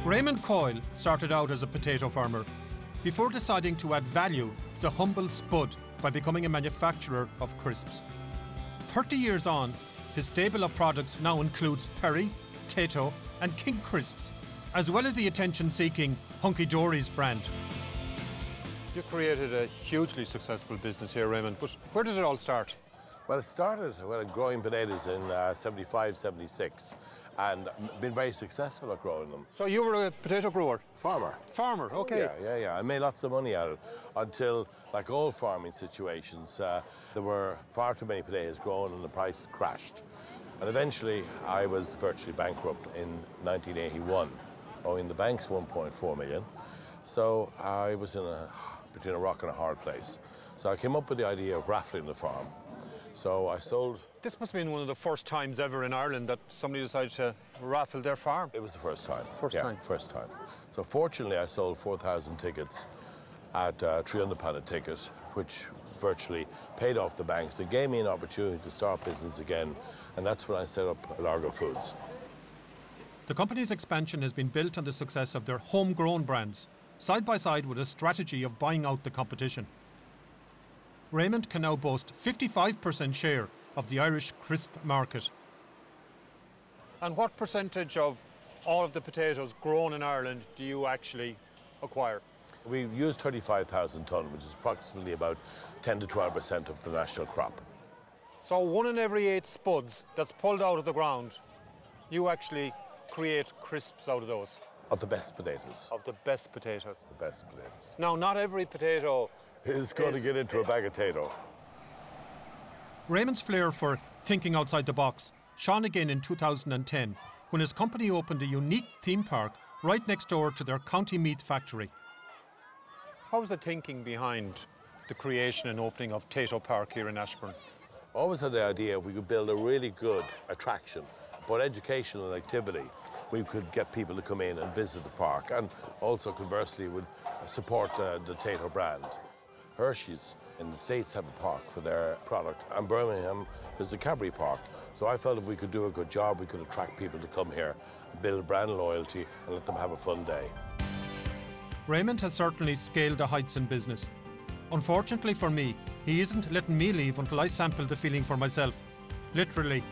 Raymond Coyle started out as a potato farmer before deciding to add value to the humble spud by becoming a manufacturer of crisps. 30 years on, his stable of products now includes Perry, Tato and King Crisps, as well as the attention-seeking Hunky Dory's brand. You created a hugely successful business here, Raymond, but where did it all start? Well, it started growing potatoes in 75, 76 and been very successful at growing them. So you were a potato grower? Farmer. Farmer, okay. Yeah. I made lots of money out of it until, like all farming situations, there were far too many potatoes grown and the price crashed. And eventually I was virtually bankrupt in 1981, owing the banks 1.4 million. So I was between a rock and a hard place. So I came up with the idea of raffling the farm. So I sold... This must have been one of the first times ever in Ireland that somebody decided to raffle their farm. It was the first time. First time? First time. So fortunately I sold 4,000 tickets at £300 a ticket, which virtually paid off the banks. It gave me an opportunity to start business again, and that's when I set up Largo Foods. The company's expansion has been built on the success of their homegrown brands, side by side with a strategy of buying out the competition. Raymond can now boast 55% share of the Irish crisp market. And what percentage of all of the potatoes grown in Ireland do you actually acquire? We use 35,000 tonne, which is approximately about 10 to 12% of the national crop. So 1 in every 8 spuds that's pulled out of the ground, you actually create crisps out of those? Of the best potatoes. Of the best potatoes. The best potatoes. Now, not every potato is going to get into a bag of potato. Raymond's flair for thinking outside the box shone again in 2010 when his company opened a unique theme park right next door to their county meat factory. What was the thinking behind the creation and opening of Tato Park here in Ashbourne? Always had the idea if we could build a really good attraction, both educational and activity, we could get people to come in and visit the park, and also conversely would support the Tato brand. Hershey's in the States have a park for their product, and Birmingham is the Cadbury Park. So I felt if we could do a good job, we could attract people to come here, build brand loyalty and let them have a fun day. Raymond has certainly scaled the heights in business. Unfortunately for me, he isn't letting me leave until I sample the feeling for myself. Literally